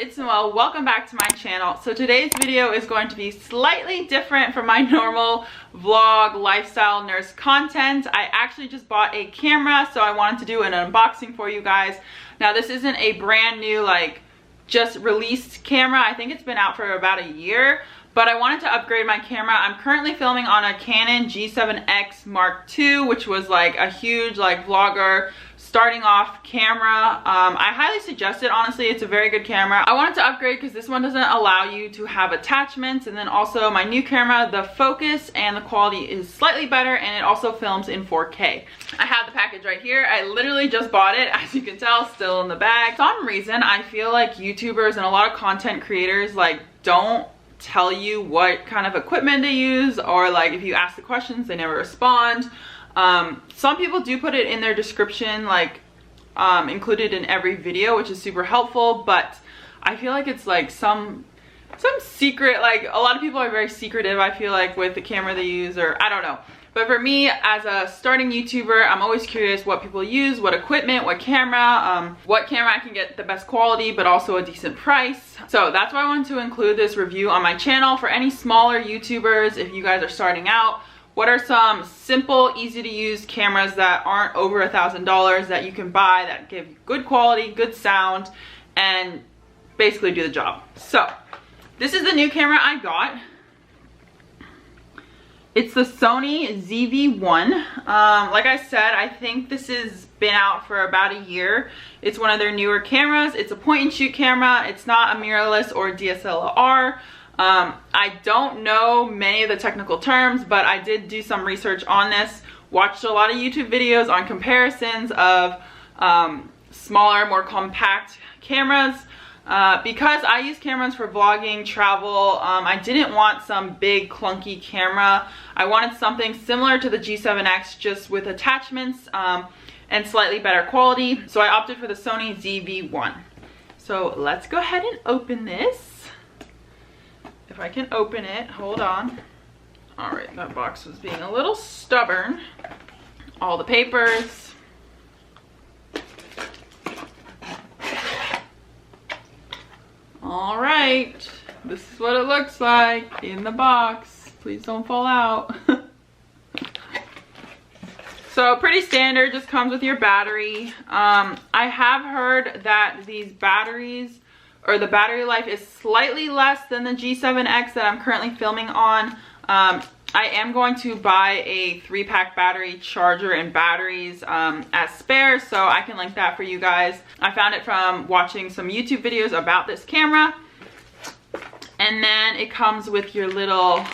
It's Nowell. Welcome back to my channel. So today's video is going to be slightly different from my normal vlog lifestyle nurse content. I actually just bought a camera, so I wanted to do an unboxing for you guys. Now this isn't a brand new just released camera. I think it's been out for about a year, but I wanted to upgrade my camera. I'm currently filming on a Canon G7x Mark II, which was a huge vlogger starting off camera. I highly suggest it. Honestly, it's a very good camera. I wanted to upgrade because this one doesn't allow you to have attachments, and then also my new camera, the focus and the quality is slightly better, and it also films in 4K. I have the package right here. I literally just bought it, as you can tell, still in the bag. For some reason, I feel like YouTubers and a lot of content creators don't tell you what kind of equipment they use, or if you ask the questions, they never respond. Some people do put it in their description, included in every video, which is super helpful, but I feel like it's some secret, a lot of people are very secretive, I feel with the camera they use, or I don't know. But for me, as a starting YouTuber, I'm always curious what people use, what equipment, what camera I can get the best quality, but also a decent price. So that's why I wanted to include this review on my channel for any smaller YouTubers. If you guys are starting out, what are some simple, easy to use cameras that aren't over $1,000 that you can buy that give good quality, good sound, and basically do the job? So this is the new camera I got. It's the Sony ZV-1. Like I said, I think this has been out for about a year. It's one of their newer cameras. It's a point and shoot camera. It's not a mirrorless or DSLR. I don't know many of the technical terms, but I did do some research on this, watched a lot of YouTube videos on comparisons of smaller, more compact cameras. Because I use cameras for vlogging, travel, I didn't want some big clunky camera. I wanted something similar to the G7X, just with attachments and slightly better quality. So I opted for the Sony ZV-1. So let's go ahead and open this. If I can open it, hold on. All right, that box was being a little stubborn. All the papers. All right, this is what it looks like in the box. Please don't fall out. So pretty standard, just comes with your battery. I have heard that these batteries, or the battery life, is slightly less than the G7X that I'm currently filming on. I am going to buy a 3-pack battery charger and batteries as spares, so I can link that for you guys. I found it from watching some YouTube videos about this camera. And then it comes with your little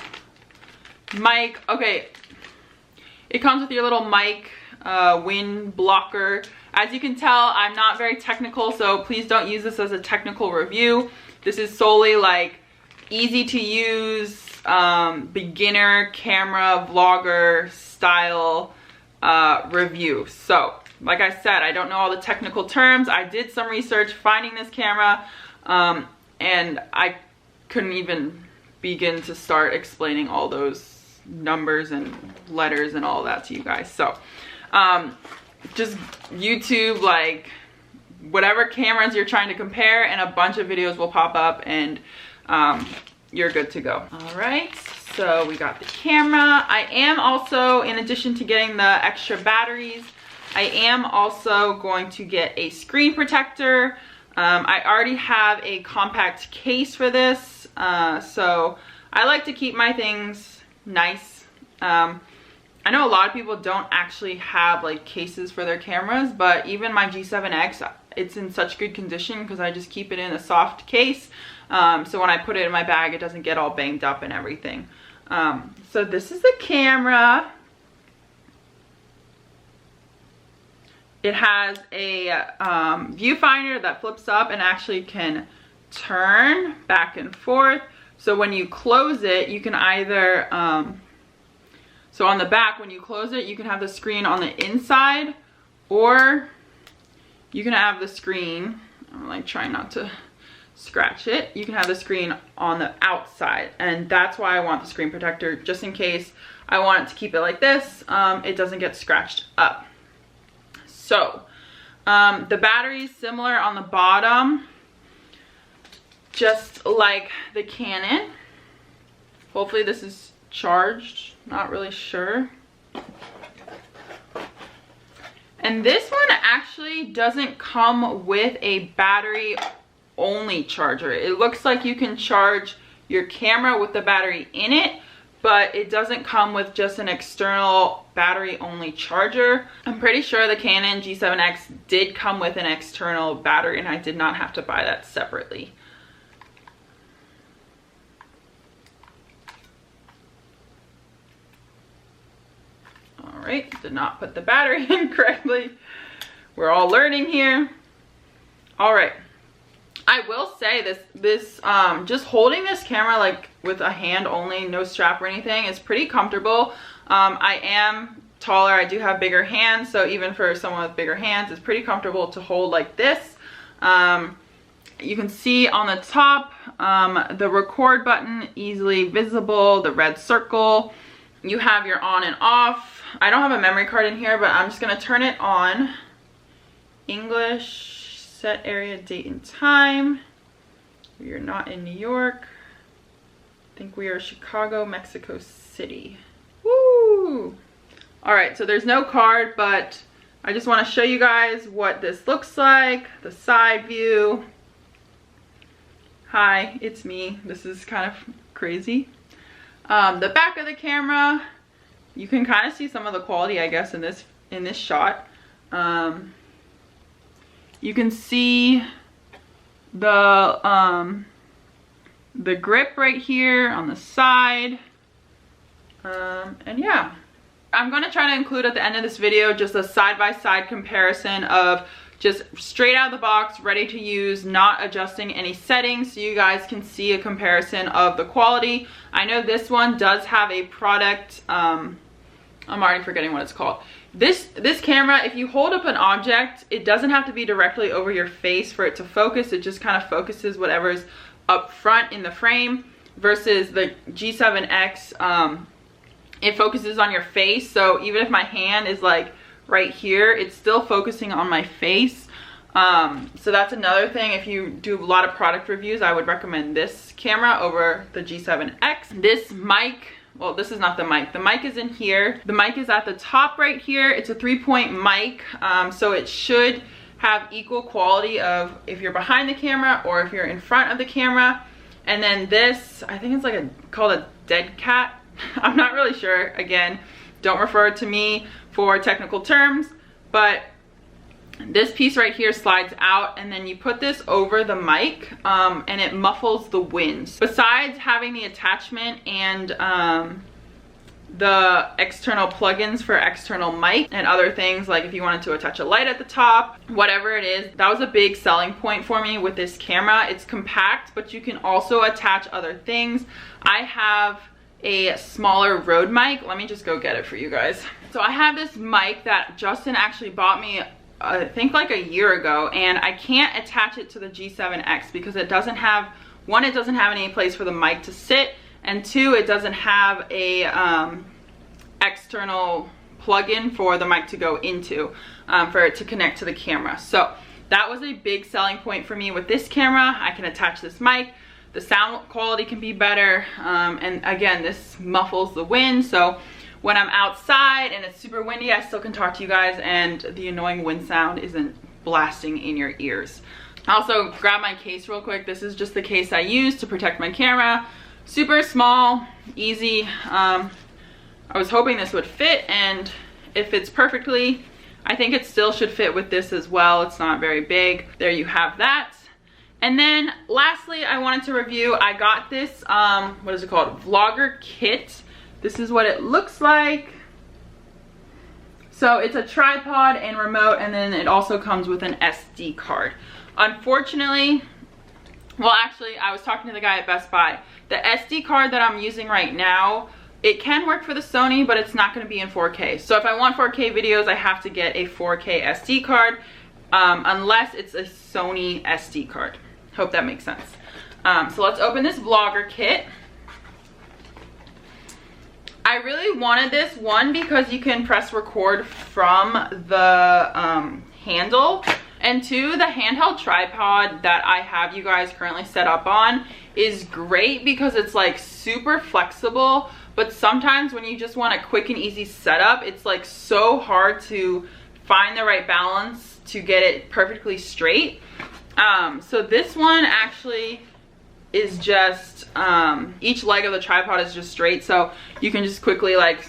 mic. Okay, it comes with your little mic, wind blocker. As you can tell, I'm not very technical, so please don't use this as a technical review. This is solely easy to use, beginner camera vlogger style review. So like I said, I don't know all the technical terms. I did some research finding this camera, and I couldn't even begin to start explaining all those numbers and letters and all that to you guys. So just YouTube whatever cameras you're trying to compare, and a bunch of videos will pop up, and you're good to go. All right, so we got the camera. I am also, in addition to getting the extra batteries, I am also going to get a screen protector. I already have a compact case for this, so I like to keep my things nice. I know a lot of people don't actually have cases for their cameras, but even my G7X, it's in such good condition because I just keep it in a soft case. So when I put it in my bag, it doesn't get all banged up and everything. So this is the camera. It has a viewfinder that flips up and actually can turn back and forth. So when you close it, you can either, so on the back, when you close it, you can have the screen on the inside, or you can have the screen, I'm trying not to scratch it, you can have the screen on the outside. And that's why I want the screen protector, just in case I want it to keep it like this, it doesn't get scratched up. So the battery is similar on the bottom. just like the Canon. Hopefully this is charged, not really sure. And this one actually doesn't come with a battery only charger. It looks like you can charge your camera with the battery in it, but it doesn't come with just an external battery only charger. I'm pretty sure the Canon G7X did come with an external battery and I did not have to buy that separately. All right, did not put the battery in correctly. We're all learning here. All right, I will say this just holding this camera like with a hand only, no strap or anything, is pretty comfortable. I am taller, I do have bigger hands, so even for someone with bigger hands, it's pretty comfortable to hold like this. You can see on the top, the record button easily visible, the red circle. You have your on and off. I don't have a memory card in here, but I'm just gonna turn it on. English, set area, date and time. We are not in New York. I think we are Chicago, Mexico City. Woo! All right, so there's no card, but I just wanna show you guys what this looks like, the side view. Hi, it's me. This is kind of crazy. The back of the camera, you can kind of see some of the quality, I guess, in this shot. You can see the grip right here on the side. And yeah, I'm going to try to include at the end of this video just a side-by-side comparison of just straight out of the box, ready to use, not adjusting any settings, so you guys can see a comparison of the quality. I know this one does have a product, I'm already forgetting what it's called. This camera, if you hold up an object, it doesn't have to be directly over your face for it to focus. It just kind of focuses whatever's up front in the frame, versus the G7X, it focuses on your face. So even if my hand is like right here, it's still focusing on my face. So that's another thing. If you do a lot of product reviews, I would recommend this camera over the G7X. This mic, well, this is not the mic. The mic is in here. The mic is at the top right here. It's a 3-point mic, so it should have equal quality of if you're behind the camera or if you're in front of the camera. And then this, I think it's like called a dead cat. I'm not really sure. Again, don't refer to me for technical terms, but this piece right here slides out, and then you put this over the mic, and it muffles the wind. Besides having the attachment and the external plugins for external mic and other things, like if you wanted to attach a light at the top, whatever it is, that was a big selling point for me with this camera. It's compact, but you can also attach other things. I have a smaller Rode mic. Let me just go get it for you guys. So I have this mic that Justin actually bought me, I think like a year ago, and I can't attach it to the G7X because it doesn't have, one, it doesn't have any place for the mic to sit, and two, it doesn't have a external plug-in for the mic to go into, for it to connect to the camera. So that was a big selling point for me with this camera. I can attach this mic, the sound quality can be better, and again, this muffles the wind, so when I'm outside and it's super windy, I still can talk to you guys and the annoying wind sound isn't blasting in your ears. I also grabbed my case real quick. This is just the case I use to protect my camera. Super small, easy. I was hoping this would fit, and it fits perfectly. I think it still should fit with this as well. It's not very big. There you have that. And then lastly, I wanted to review, I got this, what is it called? Vlogger kit. This is what it looks like. So it's a tripod and remote, and then it also comes with an SD card. Unfortunately, well, actually, I was talking to the guy at Best Buy. The SD card that I'm using right now, it can work for the Sony, but it's not going to be in 4K. So if I want 4K videos, I have to get a 4K SD card, unless it's a Sony SD card. Hope that makes sense. So let's open this vlogger kit. I really wanted this one because you can press record from the handle, And two, the handheld tripod that I have you guys currently set up on is great because it's like super flexible, but sometimes when you just want a quick and easy setup, it's like so hard to find the right balance to get it perfectly straight. So this one actually is just, each leg of the tripod is just straight, so you can just quickly like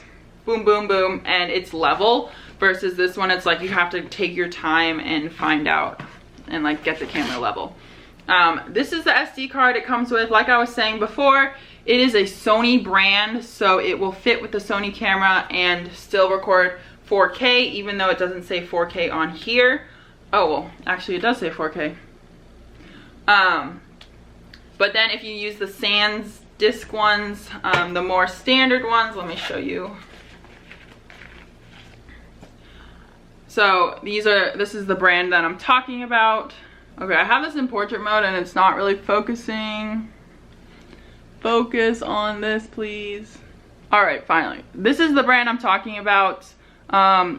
boom, boom, boom, and it's level. Versus this one, it's like you have to take your time and find out and like get the camera level. This is the SD card it comes with. Like I was saying before, it is a Sony brand, so it will fit with the Sony camera and still record 4K, even though it doesn't say 4K on here. Oh, well, actually it does say 4K. But then if you use the Sans disc ones, the more standard ones, let me show you. So this is the brand that I'm talking about. Okay, I have this in portrait mode and it's not really focusing. Focus on this, please. All right, finally. This is the brand I'm talking about.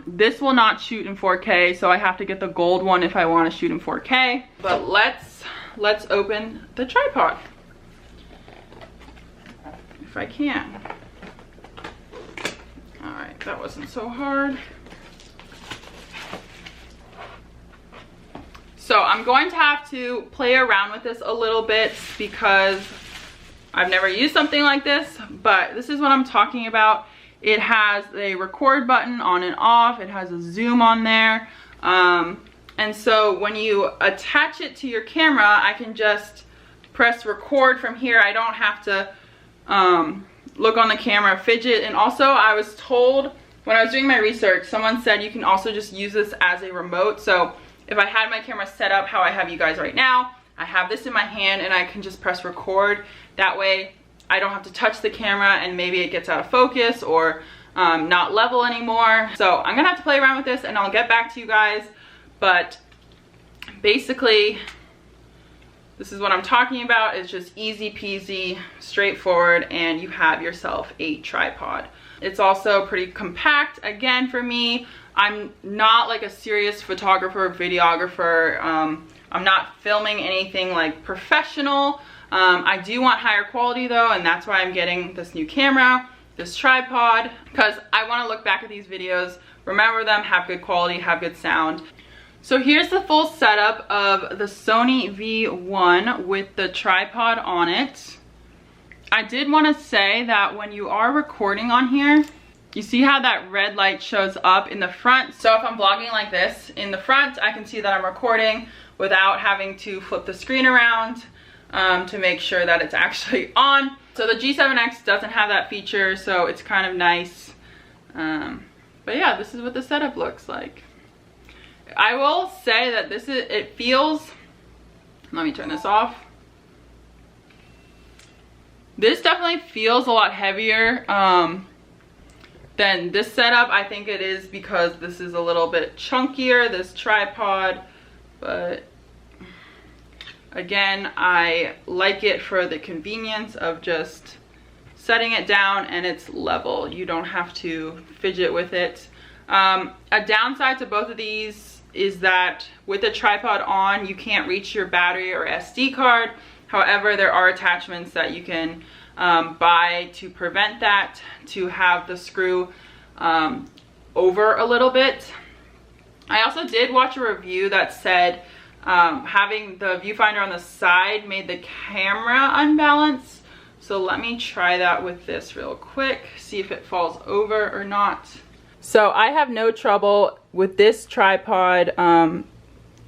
This will not shoot in 4K, so I have to get the gold one if I want to shoot in 4K. But let's open the tripod. If I can. All right, that wasn't so hard. So I'm going to have to play around with this a little bit because I've never used something like this, but this is what I'm talking about. It has a record button on and off. It has a zoom on there. And so when you attach it to your camera, I can just press record from here. I don't have to look on the camera, fidget. And also I was told when I was doing my research, someone said you can also just use this as a remote. So if I had my camera set up how I have you guys right now, I have this in my hand and I can just press record. That way I don't have to touch the camera and maybe it gets out of focus or not level anymore. So I'm gonna have to play around with this and I'll get back to you guys. But basically, this is what I'm talking about. It's just easy peasy, straightforward, and you have yourself a tripod. It's also pretty compact, again, for me. I'm not like a serious photographer, videographer. I'm not filming anything like professional. I do want higher quality though, and that's why I'm getting this new camera, this tripod, because I want to look back at these videos, remember them, have good quality, have good sound. So here's the full setup of the Sony ZV-1 with the tripod on it. I did want to say that when you are recording on here, you see how that red light shows up in the front? So if I'm vlogging like this, in the front, I can see that I'm recording without having to flip the screen around to make sure that it's actually on. So the G7X doesn't have that feature, so it's kind of nice. But yeah, this is what the setup looks like. I will say that it feels, let me turn this off. This definitely feels a lot heavier than this setup. I think it is because this is a little bit chunkier, this tripod, but again, I like it for the convenience of just setting it down and it's level. You don't have to fidget with it. A downside to both of these is that with the tripod on, you can't reach your battery or SD card. However, there are attachments that you can buy to prevent that, to have the screw over a little bit. I also did watch a review that said having the viewfinder on the side made the camera unbalanced. So let me try that with this real quick, see if it falls over or not. So I have no trouble with this tripod.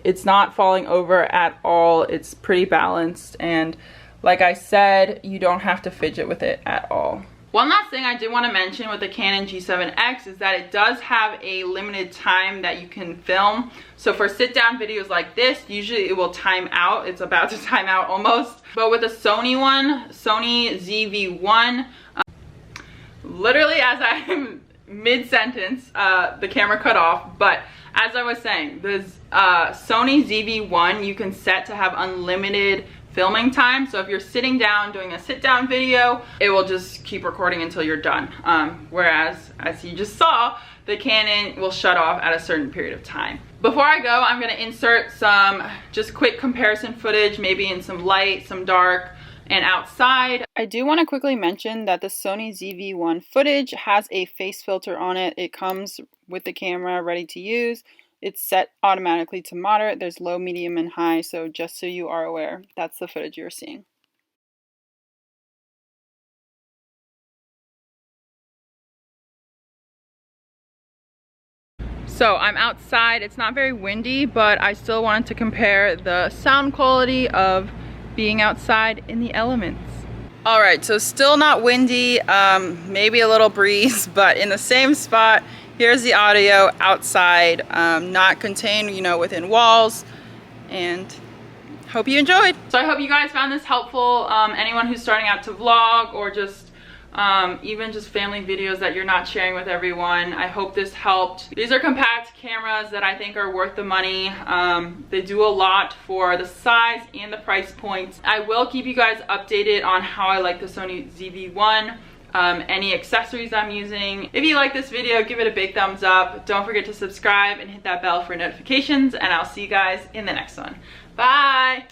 It's not falling over at all. It's pretty balanced, and like I said, you don't have to fidget with it at all. One last thing I did want to mention with the Canon G7X is that it does have a limited time that you can film. So for sit down videos like this, usually it will time out. It's about to time out almost. But with the Sony one, Sony ZV-1, literally as I'm mid-sentence, the camera cut off, but as I was saying, the Sony ZV-1 you can set to have unlimited filming time. So if you're sitting down doing a sit down video, it will just keep recording until you're done. Whereas, as you just saw, the Canon will shut off at a certain period of time. Before I go, I'm going to insert some just quick comparison footage, maybe in some light, some dark, and outside. I do want to quickly mention that the Sony ZV-1 footage has a face filter on it. It comes with the camera ready to use. It's set automatically to moderate. There's low, medium, and high, so just so you are aware, that's the footage you're seeing. So I'm outside. It's not very windy, but I still wanted to compare the sound quality of being outside in the elements. All right, so still not windy, maybe a little breeze, but in the same spot. Here's the audio outside, not contained, you know, within walls, and hope you enjoyed. So I hope you guys found this helpful. Anyone who's starting out to vlog, or just even just family videos that you're not sharing with everyone, I hope this helped. These are compact cameras that I think are worth the money. They do a lot for the size and the price points. I will keep you guys updated on how I like the Sony ZV-1, any accessories I'm using. If you like this video, give it a big thumbs up. Don't forget to subscribe and hit that bell for notifications, and I'll see you guys in the next one. Bye!